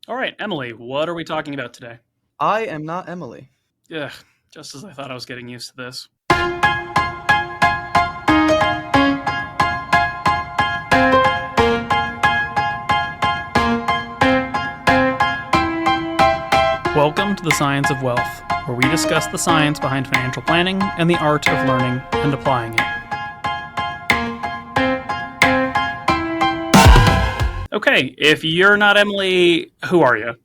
All right, Emily, what are we talking about today? I am not Emily. Ugh, just as I thought I was getting used to this. Welcome to the Science of Wealth, where we discuss the science behind financial planning and the art of learning and applying it. Okay, if you're not Emily, who are you?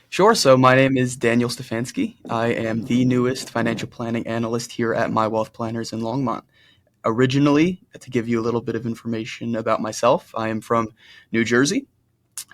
Sure, so my name is Daniel Stefanski. I am the newest financial planning analyst here at My Wealth Planners in Longmont. Originally, to give you a little bit of information about myself, I am from New Jersey.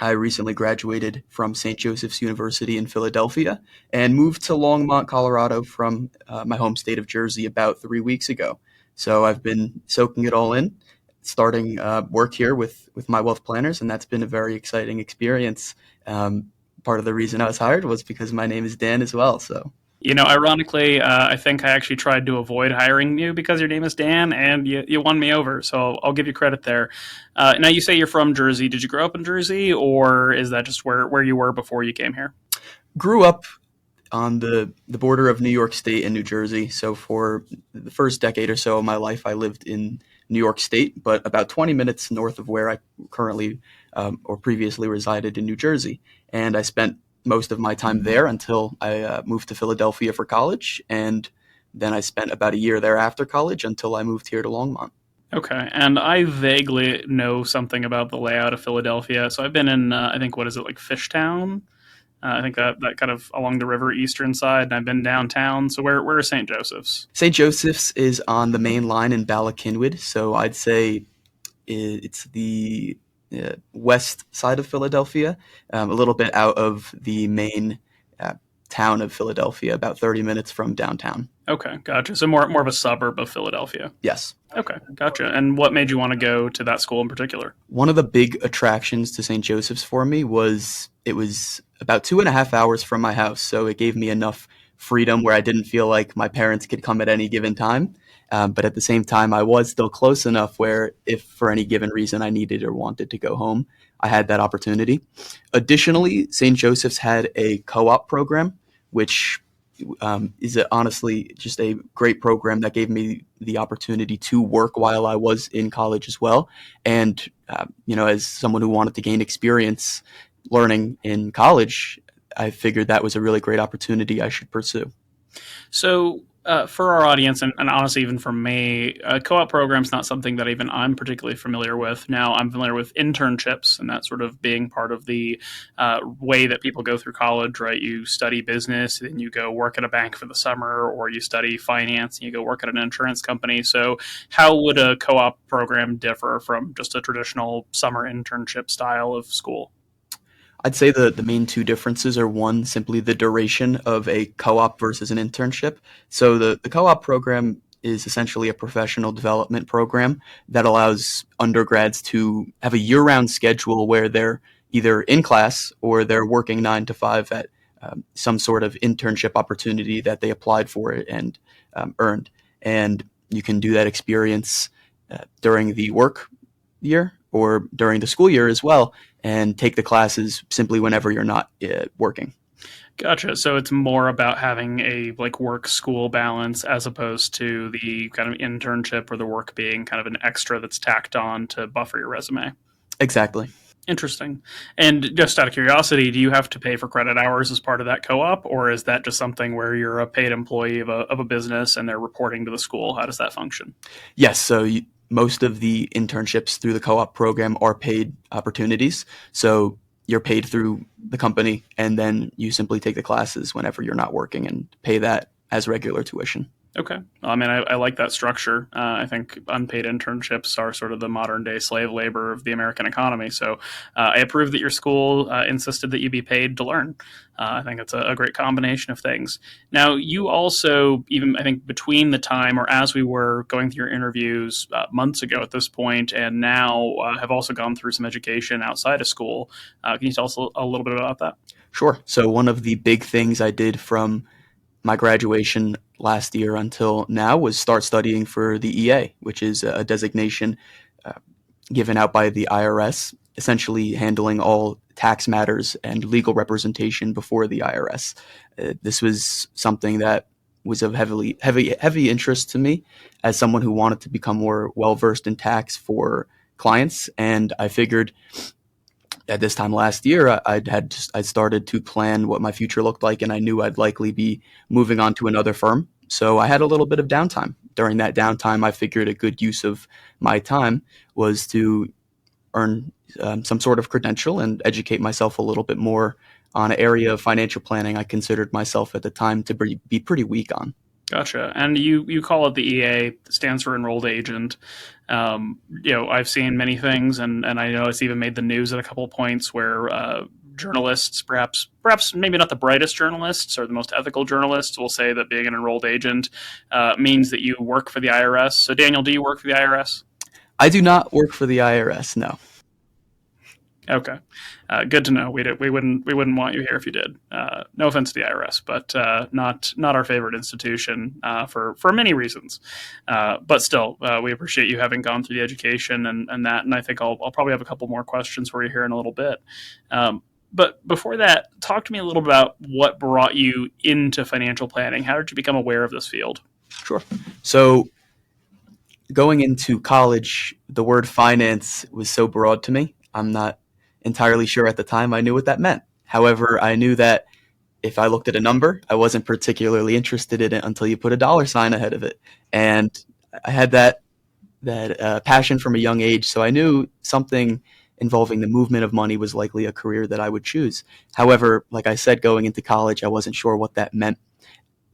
I recently graduated from St. Joseph's University in Philadelphia and moved to Longmont, Colorado from my home state of Jersey about 3 weeks ago. So I've been soaking it all in, starting work here with My Wealth Planners, and that's been a very exciting experience. Part of the reason I was hired was because my name is Dan as well. So Ironically, I think I actually tried to avoid hiring you because your name is Dan, and you won me over. So I'll give you credit there. Now, you say you're from Jersey. Did you grow up in Jersey, or is that just where you were before you came here? grew up on the border of New York State and New Jersey. So for the first decade or so of my life, I lived in New York State, but about 20 minutes north of where I currently or previously resided in New Jersey. And I spent most of my time there until I moved to Philadelphia for college. And then I spent about a year there after college until I moved here to Longmont. Okay, and I vaguely know something about the layout of Philadelphia. So I've been in, I think, what is it, like Fishtown? I think that kind of along the river eastern side, and I've been downtown. So where is St. Joseph's? St. Joseph's is on the main line in Bala Cynwyd. So I'd say it's the west side of Philadelphia, a little bit out of the main uh, town of Philadelphia, about 30 minutes from downtown. Okay, gotcha. So more of a suburb of Philadelphia. Yes. Okay, gotcha. And what made you want to go to that school in particular? One of the big attractions to St. Joseph's for me was it was about 2.5 hours from my house. So it gave me enough freedom where I didn't feel like my parents could come at any given time. But at the same time, I was still close enough where if for any given reason I needed or wanted to go home, I had that opportunity. Additionally, St. Joseph's had a co-op program, which is honestly just a great program that gave me the opportunity to work while I was in college as well. And, as someone who wanted to gain experience learning in college, I figured that was a really great opportunity I should pursue. So, for our audience, and honestly, even for me, a co-op program is not something that even I'm particularly familiar with. Now, I'm familiar with internships and that sort of being part of the way that people go through college, right? You study business, then you go work at a bank for the summer, or you study finance and you go work at an insurance company. So, how would a co-op program differ from just a traditional summer internship style of school? I'd say the main two differences are one, simply the duration of a co-op versus an internship. So the co-op program is essentially a professional development program that allows undergrads to have a year-round schedule where they're either in class or they're working 9 to 5 at some sort of internship opportunity that they applied for it and earned. And you can do that experience during the work year or during the school year as well, and take the classes simply whenever you're not working. Gotcha. So it's more about having a like work school balance as opposed to the kind of internship or the work being kind of an extra that's tacked on to buffer your resume. Exactly. Interesting. And just out of curiosity, do you have to pay for credit hours as part of that co-op, or is that just something where you're a paid employee of a business and they're reporting to the school? How does that function? Yes. So most of the internships through the co-op program are paid opportunities. So you're paid through the company, and then you simply take the classes whenever you're not working and pay that as regular tuition. Okay. Well, I mean, I like that structure. I think unpaid internships are sort of the modern day slave labor of the American economy. So I approve that your school insisted that you be paid to learn. I think it's a great combination of things. Now, you also, even I think between the time or as we were going through your interviews months ago at this point, and now have also gone through some education outside of school. Can you tell us a little bit about that? Sure. So one of the big things I did from my graduation last year until now was start studying for the EA, which is a designation uh, given out by the IRS. essentially handling all tax matters and legal representation before the IRS. This was something that was of heavy interest to me as someone who wanted to become more well versed in tax for clients. And I figured at this time last year, I started to plan what my future looked like, and I knew I'd likely be moving on to another firm. So I had a little bit of downtime. During that downtime, I figured a good use of my time was to earn some sort of credential and educate myself a little bit more on an area of financial planning I considered myself at the time to be pretty weak on. Gotcha. And you call it the EA, stands for enrolled agent. I've seen many things, and I know it's even made the news at a couple of points where journalists, perhaps maybe not the brightest journalists or the most ethical journalists, will say that being an enrolled agent means that you work for the IRS. So, Daniel, do you work for the IRS? I do not work for the IRS, no. Okay, good to know. We wouldn't want you here if you did. No offense to the IRS, but not our favorite institution for many reasons. But still, we appreciate you having gone through the education and that. And I think I'll probably have a couple more questions for you here in a little bit. But before that, talk to me a little about what brought you into financial planning. How did you become aware of this field? Sure. So going into college, the word finance was so broad to me. I'm not entirely sure at the time I knew what that meant. However, I knew that if I looked at a number, I wasn't particularly interested in it until you put a dollar sign ahead of it. And I had that passion from a young age, so I knew something involving the movement of money was likely a career that I would choose. However, like I said, going into college, I wasn't sure what that meant.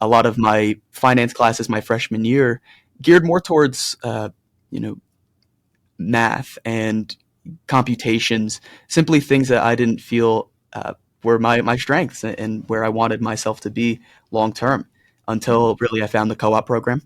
A lot of my finance classes my freshman year geared more towards, math and computations, simply things that I didn't feel were my strengths and where I wanted myself to be long term. Until really I found the co-op program.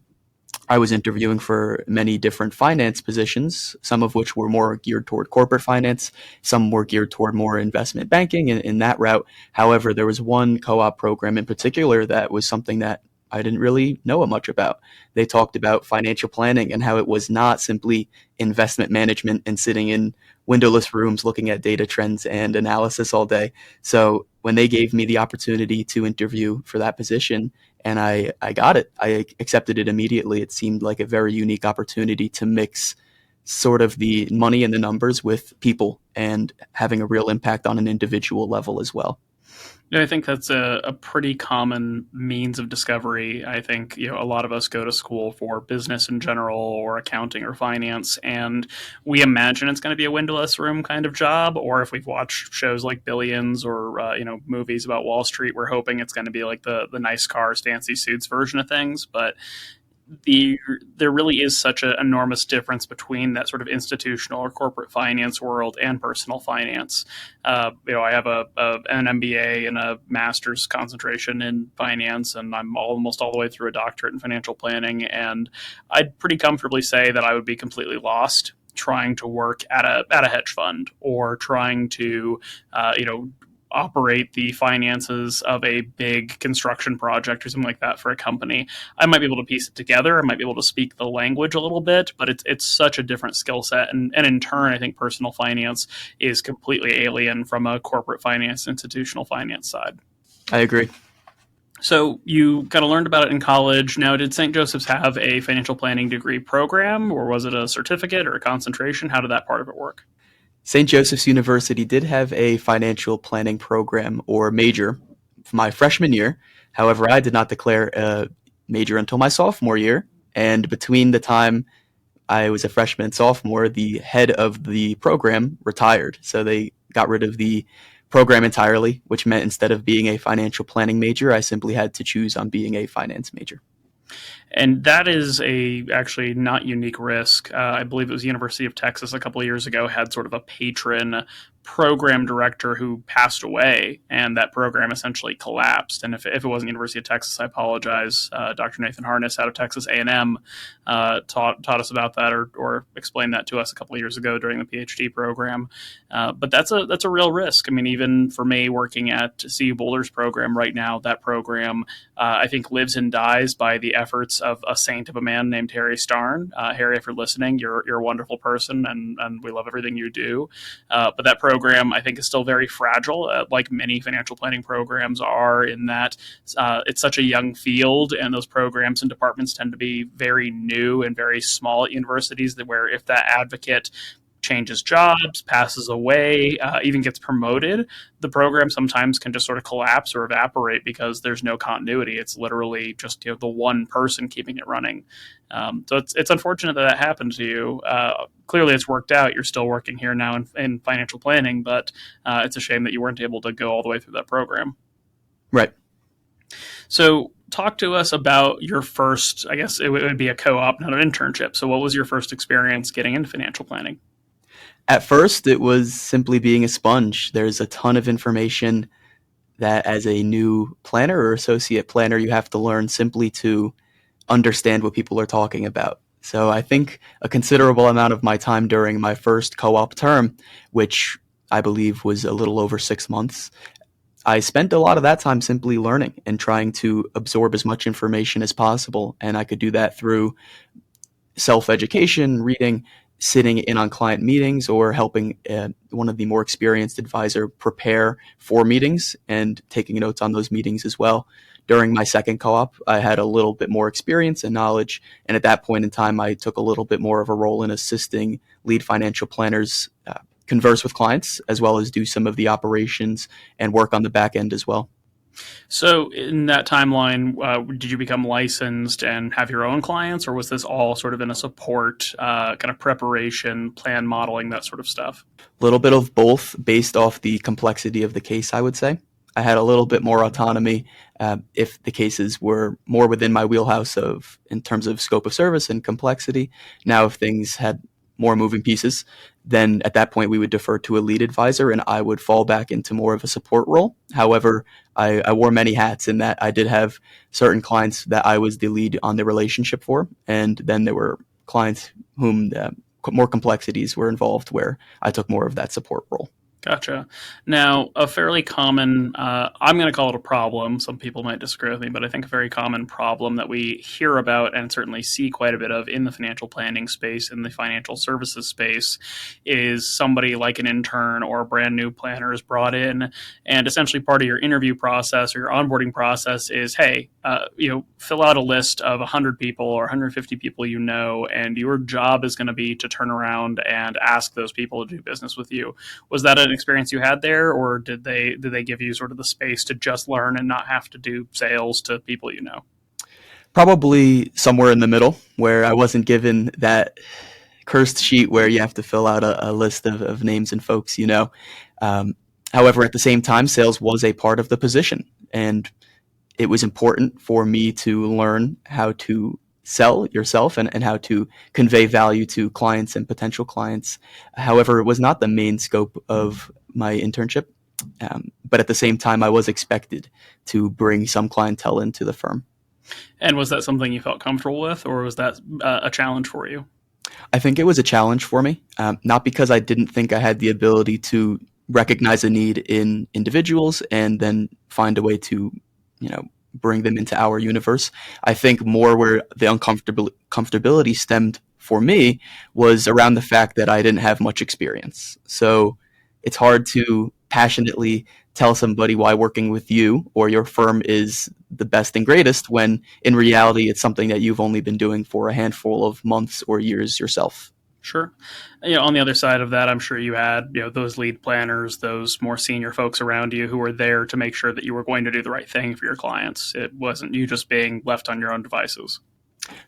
I was interviewing for many different finance positions, some of which were more geared toward corporate finance, some were geared toward more investment banking in that route. However, there was one co-op program in particular that was something that I didn't really know much about. They talked about financial planning and how it was not simply investment management and sitting in windowless rooms looking at data trends and analysis all day. So when they gave me the opportunity to interview for that position, and I got it, I accepted it immediately. It seemed like a very unique opportunity to mix sort of the money and the numbers with people and having a real impact on an individual level as well. Yeah, I think that's a pretty common means of discovery. I think a lot of us go to school for business in general or accounting or finance, and we imagine it's going to be a windowless room kind of job. Or if we've watched shows like Billions or movies about Wall Street, we're hoping it's going to be like the nice cars, fancy suits version of things. But there really is such an enormous difference between that sort of institutional or corporate finance world and personal finance. I have an MBA and a master's concentration in finance, and I'm almost all the way through a doctorate in financial planning. And I'd pretty comfortably say that I would be completely lost trying to work at a hedge fund or trying to, operate the finances of a big construction project or something like that for a company. I might be able to piece it together. I might be able to speak the language a little bit, but it's such a different skill set. And in turn, I think personal finance is completely alien from a corporate finance, institutional finance side. I agree. So you kind of learned about it in college. Now, did St. Joseph's have a financial planning degree program, or was it a certificate or a concentration? How did that part of it work? St. Joseph's University did have a financial planning program or major for my freshman year. However, I did not declare a major until my sophomore year. And between the time I was a freshman and sophomore, the head of the program retired. So they got rid of the program entirely, which meant instead of being a financial planning major, I simply had to choose on being a finance major. And that is a actually not unique risk. I believe it was the University of Texas a couple of years ago had sort of a patron program director who passed away, and that program essentially collapsed. And if it wasn't University of Texas, I apologize. Dr. Nathan Harness out of Texas A&M taught us about that or explained that to us a couple of years ago during the PhD program. But that's a real risk. I mean, even for me working at CU Boulder's program right now, that program I think lives and dies by the efforts experience of a saint of a man named Harry Starn. Harry, if you're listening, you're a wonderful person, and we love everything you do. But that program, I think, is still very fragile, like many financial planning programs are, in that it's such a young field, and those programs and departments tend to be very new and very small at universities, that where if that advocate changes jobs, passes away, even gets promoted, the program sometimes can just sort of collapse or evaporate because there's no continuity. It's literally just the one person keeping it running. So it's unfortunate that happened to you. Clearly, it's worked out. You're still working here now in financial planning, but it's a shame that you weren't able to go all the way through that program. Right. So talk to us about your first, I guess it would be a co-op, not an internship. So what was your first experience getting into financial planning? At first, it was simply being a sponge. There's a ton of information that as a new planner or associate planner, you have to learn simply to understand what people are talking about. So I think a considerable amount of my time during my first co-op term, which I believe was a little over 6 months, I spent a lot of that time simply learning and trying to absorb as much information as possible. And I could do that through self-education, reading, sitting in on client meetings, or helping one of the more experienced advisor prepare for meetings and taking notes on those meetings as well. During my second co-op, I had a little bit more experience and knowledge, and at that point in time, I took a little bit more of a role in assisting lead financial planners converse with clients, as well as do some of the operations and work on the back end as well. So in that timeline, did you become licensed and have your own clients, or was this all sort of in a support kind of preparation, plan modeling, that sort of stuff? A little bit of both based off the complexity of the case, I would say. I had a little bit more autonomy if the cases were more within my wheelhouse in terms of scope of service and complexity. Now, if things had more moving pieces, then at that point we would defer to a lead advisor and I would fall back into more of a support role. However, I wore many hats in that I did have certain clients that I was the lead on the relationship for, and then there were clients whom more complexities were involved where I took more of that support role. Gotcha. Now, a fairly common, I'm going to call it a problem. Some people might disagree with me, but I think a very common problem that we hear about and certainly see quite a bit of in the financial planning space, in the financial services space, is somebody like an intern or a brand new planner is brought in, and essentially part of your interview process or your onboarding process is, hey, fill out a list of 100 people or 150 people and your job is going to be to turn around and ask those people to do business with you. Was that an experience you had there, or did they give you sort of the space to just learn and not have to do sales to people you know? Probably somewhere in the middle, where I wasn't given that cursed sheet where you have to fill out a list of names and folks you know. However, at the same time, sales was a part of the position, and it was important for me to learn how to sell yourself and how to convey value to clients and potential clients. However, it was not the main scope of my internship. But at the same time, I was expected to bring some clientele into the firm. And was that something you felt comfortable with, or was that a challenge for you? I think it was a challenge for me, not because I didn't think I had the ability to recognize a need in individuals and then find a way to, bring them into our universe. I think more where the uncomfortability stemmed for me was around the fact that I didn't have much experience. So it's hard to passionately tell somebody why working with you or your firm is the best and greatest when in reality it's something that you've only been doing for a handful of months or years yourself. Sure. On the other side of that, I'm sure you had, those lead planners, those more senior folks around you who were there to make sure that you were going to do the right thing for your clients. It wasn't you just being left on your own devices.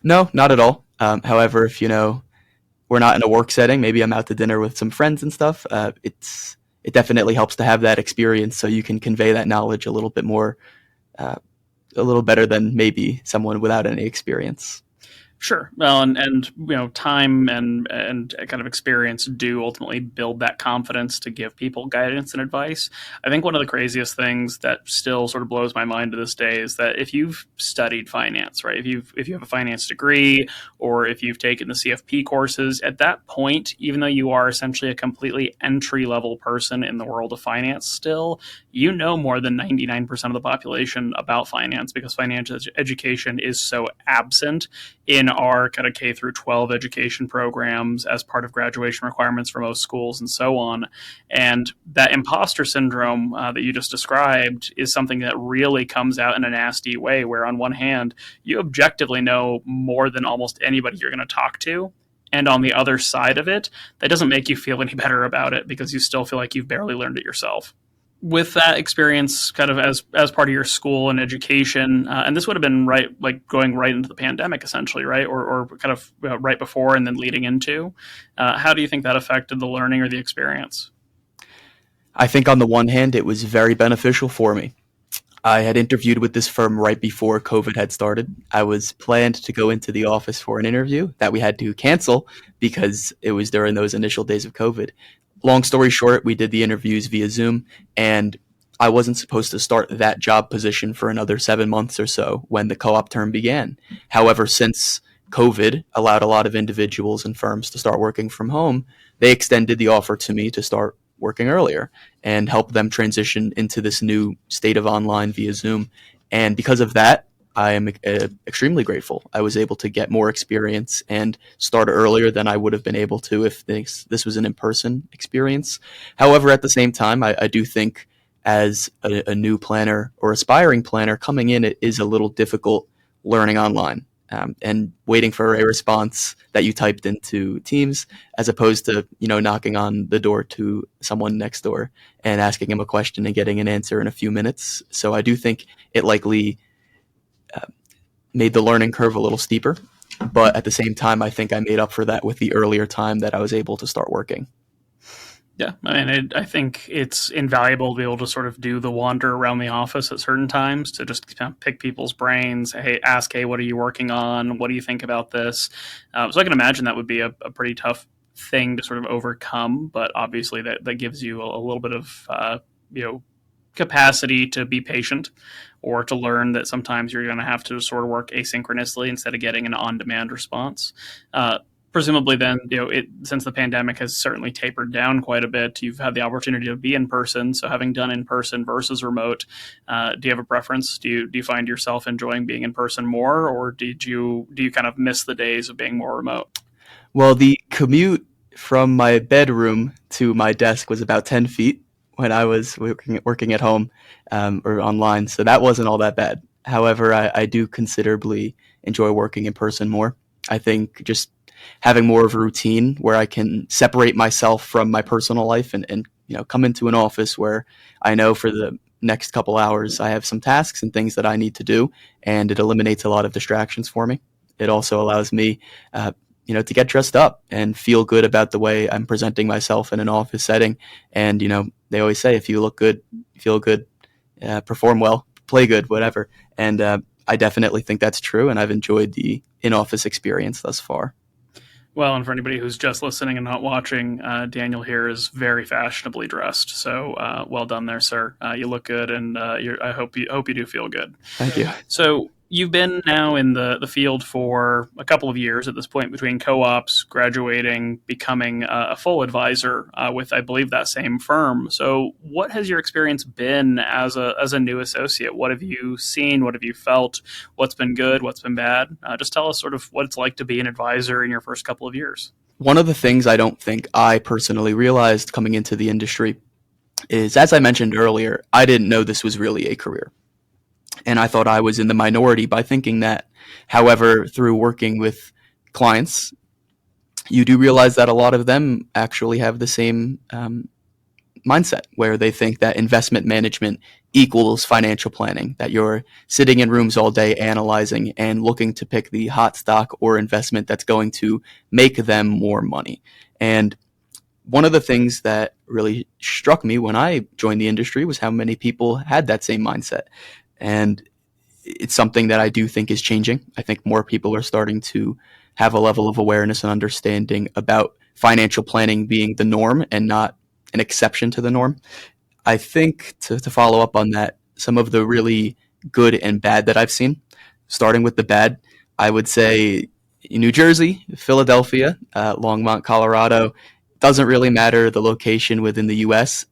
No, not at all. However, if, we're not in a work setting, maybe I'm out to dinner with some friends and stuff, it definitely helps to have that experience so you can convey that knowledge a little bit more, a little better than maybe someone without any experience. Sure. Well, and time and kind of experience do ultimately build that confidence to give people guidance and advice. I think one of the craziest things that still sort of blows my mind to this day is that if you've studied finance, right? If you have a finance degree or if you've taken the CFP courses, at that point, even though you are essentially a completely entry level person in the world of finance, still you know more than 99% of the population about finance because financial education is so absent in our kind of K through 12 education programs as part of graduation requirements for most schools and so on. And that imposter syndrome that you just described is something that really comes out in a nasty way, where on one hand, you objectively know more than almost anybody you're going to talk to. And on the other side of it, that doesn't make you feel any better about it because you still feel like you've barely learned it yourself. With that experience kind of as part of your school and education, and this would have been right, like going right into the pandemic essentially, right? Or kind of right before and then leading into, how do you think that affected the learning or the experience? I think on the one hand, it was very beneficial for me. I had interviewed with this firm right before COVID had started. I was planned to go into the office for an interview that we had to cancel because it was during those initial days of COVID. Long story short, we did the interviews via Zoom, and I wasn't supposed to start that job position for another 7 months or so when the co-op term began. However, since COVID allowed a lot of individuals and firms to start working from home, they extended the offer to me to start working earlier and help them transition into this new state of online via Zoom. And because of that, I am extremely grateful. I was able to get more experience and start earlier than I would have been able to if this was an in-person experience. However, at the same time, I do think as a new planner or aspiring planner coming in, it is a little difficult learning online. And waiting for a response that you typed into Teams, as opposed to knocking on the door to someone next door and asking him a question and getting an answer in a few minutes. So I do think it likely made the learning curve a little steeper, but at the same time, I think I made up for that with the earlier time that I was able to start working. Yeah, I mean, I think it's invaluable to be able to sort of do the wander around the office at certain times to just kind of pick people's brains. Hey, ask, hey, what are you working on? What do you think about this? So I can imagine that would be a pretty tough thing to sort of overcome, but obviously that gives you a little bit of capacity to be patient or to learn that sometimes you're going to have to sort of work asynchronously instead of getting an on-demand response. Presumably then, since the pandemic has certainly tapered down quite a bit, you've had the opportunity to be in person. So having done in person versus remote, do you have a preference? Do you find yourself enjoying being in person more, or do you kind of miss the days of being more remote? Well, the commute from my bedroom to my desk was about 10 feet when I was working at home or online, so that wasn't all that bad. However, I do considerably enjoy working in person more. I think just having more of a routine where I can separate myself from my personal life and come into an office where I know for the next couple hours I have some tasks and things that I need to do, and it eliminates a lot of distractions for me. It also allows me to get dressed up and feel good about the way I'm presenting myself in an office setting. And they always say if you look good, feel good, perform well, play good, whatever. And I definitely think that's true, and I've enjoyed the in-office experience thus far. Well, and for anybody who's just listening and not watching, Daniel here is very fashionably dressed. So well done there, sir. You look good, and I hope you do feel good. Thank you. So you've been now in the field for a couple of years at this point, between co-ops, graduating, becoming a full advisor with, I believe, that same firm. So what has your experience been as a new associate? What have you seen? What have you felt? What's been good? What's been bad? Just tell us sort of what it's like to be an advisor in your first couple of years. One of the things I don't think I personally realized coming into the industry is, as I mentioned earlier, I didn't know this was really a career. And I thought I was in the minority by thinking that. However, through working with clients, you do realize that a lot of them actually have the same mindset, where they think that investment management equals financial planning, that you're sitting in rooms all day analyzing and looking to pick the hot stock or investment that's going to make them more money. And one of the things that really struck me when I joined the industry was how many people had that same mindset. And it's something that I do think is changing. I think more people are starting to have a level of awareness and understanding about financial planning being the norm and not an exception to the norm. I think to follow up on that, some of the really good and bad that I've seen, starting with the bad, I would say New Jersey, Philadelphia, Longmont, Colorado. Doesn't really matter the location within the US.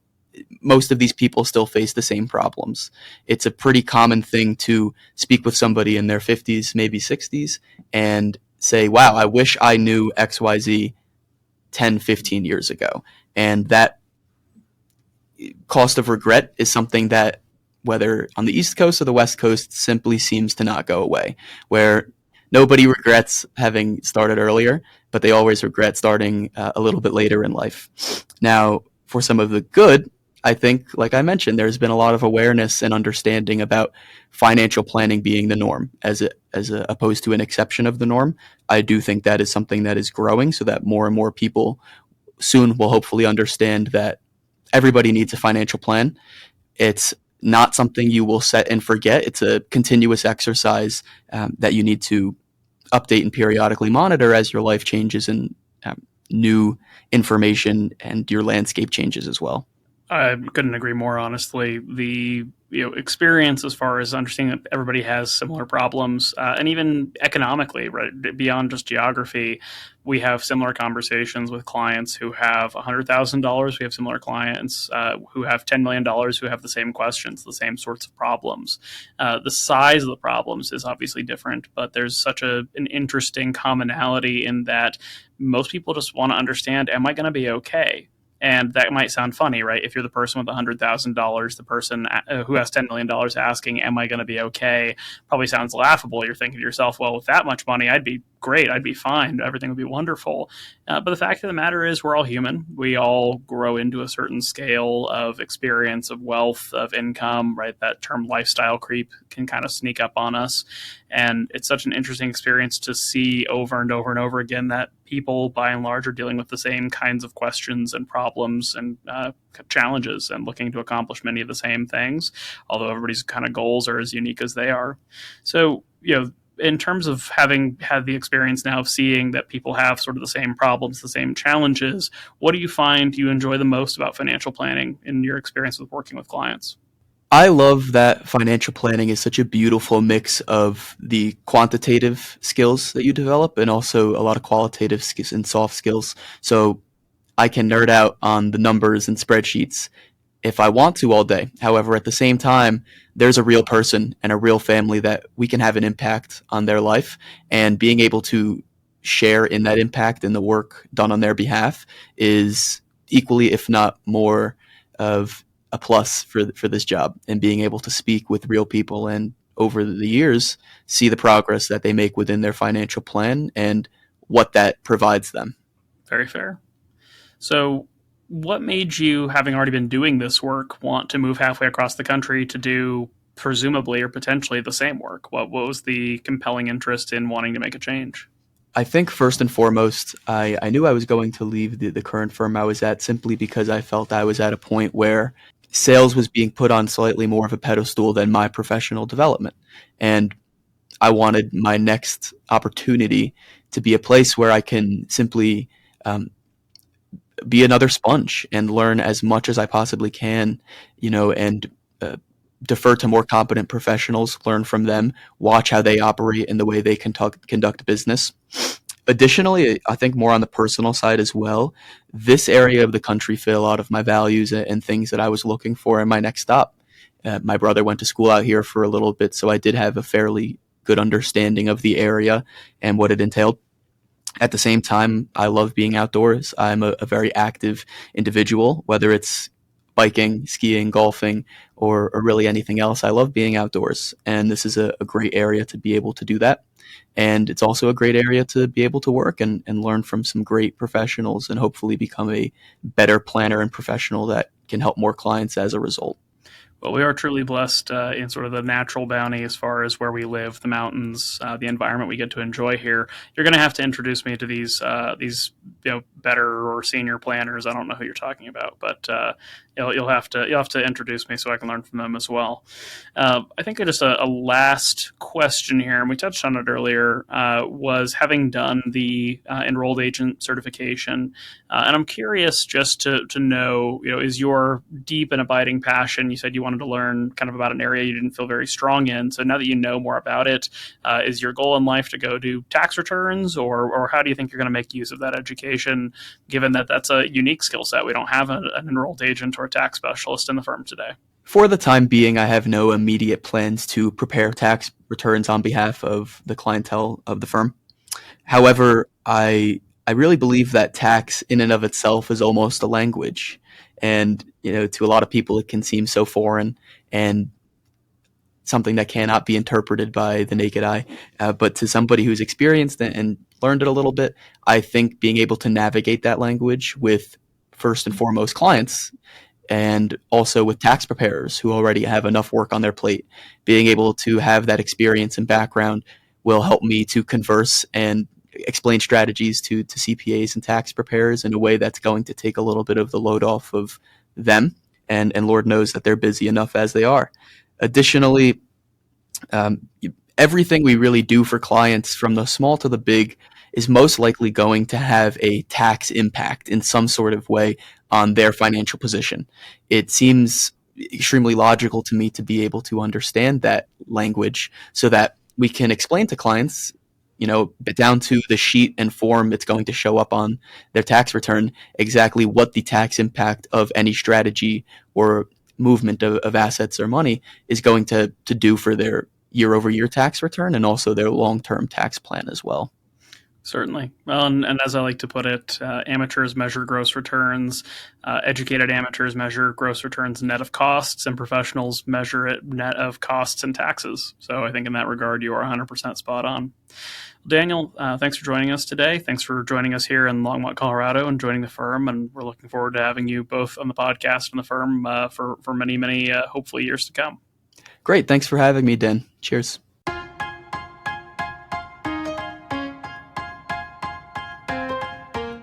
Most of these people still face the same problems. It's a pretty common thing to speak with somebody in their 50s, maybe 60s, and say, wow, I wish I knew XYZ 10, 15 years ago. And that cost of regret is something that, whether on the East Coast or the West Coast, simply seems to not go away, where nobody regrets having started earlier, but they always regret starting a little bit later in life. Now, for some of the good, I think, like I mentioned, there's been a lot of awareness and understanding about financial planning being the norm opposed to an exception of the norm. I do think that is something that is growing, so that more and more people soon will hopefully understand that everybody needs a financial plan. It's not something you will set and forget. It's a continuous exercise that you need to update and periodically monitor as your life changes and new information and your landscape changes as well. I couldn't agree more. Honestly, the experience as far as understanding that everybody has similar problems, and even economically, right beyond just geography, we have similar conversations with clients who have $100,000. We have similar clients who have $10 million who have the same questions, the same sorts of problems. The size of the problems is obviously different, but there's such an interesting commonality in that most people just want to understand: am I going to be okay? And that might sound funny, right? If you're the person with $100,000, the person who has $10 million asking, "Am I going to be okay?" probably sounds laughable. You're thinking to yourself, "Well, with that much money, I'd be great. I'd be fine. Everything would be wonderful." But the fact of the matter is, we're all human. We all grow into a certain scale of experience, of wealth, of income, right? That term lifestyle creep can kind of sneak up on us. And it's such an interesting experience to see over and over and over again that people, by and large, are dealing with the same kinds of questions and problems and challenges and looking to accomplish many of the same things, although everybody's kind of goals are as unique as they are. So, in terms of having had the experience now of seeing that people have sort of the same problems, the same challenges, what do you find you enjoy the most about financial planning in your experience with working with clients? I love that financial planning is such a beautiful mix of the quantitative skills that you develop and also a lot of qualitative skills and soft skills. So I can nerd out on the numbers and spreadsheets if I want to all day. However, at the same time, there's a real person and a real family that we can have an impact on their life, and being able to share in that impact and the work done on their behalf is equally, if not more, of a plus for this job, and being able to speak with real people and over the years see the progress that they make within their financial plan and what that provides them. Very fair. So, what made you, having already been doing this work, want to move halfway across the country to do presumably or potentially the same work? What was the compelling interest in wanting to make a change? I think first and foremost, I knew I was going to leave the current firm I was at simply because I felt I was at a point where sales was being put on slightly more of a pedestal than my professional development. And I wanted my next opportunity to be a place where I can simply be another sponge and learn as much as I possibly can, and defer to more competent professionals, learn from them, watch how they operate and the way they conduct business. Additionally, I think more on the personal side as well, this area of the country fit a lot of my values and things that I was looking for in my next stop. My brother went to school out here for a little bit, so I did have a fairly good understanding of the area and what it entailed. At the same time, I love being outdoors. I'm a very active individual, whether it's biking, skiing, golfing, or really anything else. I love being outdoors, and this is a great area to be able to do that. And it's also a great area to be able to work and learn from some great professionals and hopefully become a better planner and professional that can help more clients as a result. Well, we are truly blessed in sort of the natural bounty as far as where we live, the mountains, the environment we get to enjoy here. You're going to have to introduce me to these better or senior planners. I don't know who you're talking about, but you'll have to introduce me so I can learn from them as well. I think just a last question here, and we touched on it earlier, was having done the enrolled agent certification, and I'm curious just to know, is your deep and abiding passion? You said you wanted to learn kind of about an area you didn't feel very strong in. So now that you know more about it, is your goal in life to go do tax returns, or how do you think you're going to make use of that education, given that that's a unique skill set? We don't have an enrolled agent or a tax specialist in the firm today. For the time being, I have no immediate plans to prepare tax returns on behalf of the clientele of the firm. However, I really believe that tax in and of itself is almost a language. And, to a lot of people, it can seem so foreign and something that cannot be interpreted by the naked eye. But to somebody who's experienced it and learned it a little bit, I think being able to navigate that language with first and foremost clients, and also with tax preparers who already have enough work on their plate, being able to have that experience and background will help me to converse and explain strategies to CPAs and tax preparers in a way that's going to take a little bit of the load off of them. And Lord knows that they're busy enough as they are. Additionally, everything we really do for clients, from the small to the big, is most likely going to have a tax impact in some sort of way on their financial position. It seems extremely logical to me to be able to understand that language so that we can explain to clients, down to the sheet and form it's going to show up on their tax return, exactly what the tax impact of any strategy or movement of assets or money is going to do for their year-over-year tax return and also their long-term tax plan as well. Certainly. Well, and as I like to put it, amateurs measure gross returns, educated amateurs measure gross returns net of costs, and professionals measure it net of costs and taxes. So I think in that regard, you are 100% spot on. Daniel, thanks for joining us today. Thanks for joining us here in Longmont, Colorado, and joining the firm. And we're looking forward to having you both on the podcast and the firm for many, many, hopefully, years to come. Great. Thanks for having me, Dan. Cheers.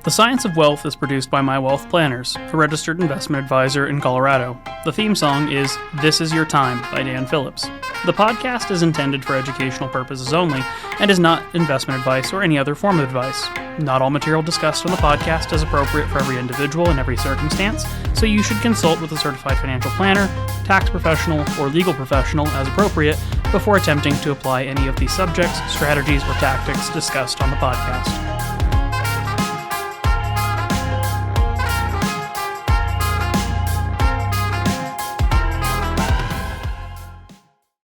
The Science of Wealth is produced by My Wealth Planners, a registered investment advisor in Colorado. The theme song is This Is Your Time by Dan Phillips. The podcast is intended for educational purposes only and is not investment advice or any other form of advice. Not all material discussed on the podcast is appropriate for every individual in every circumstance, so you should consult with a certified financial planner, tax professional, or legal professional as appropriate before attempting to apply any of the subjects, strategies, or tactics discussed on the podcast.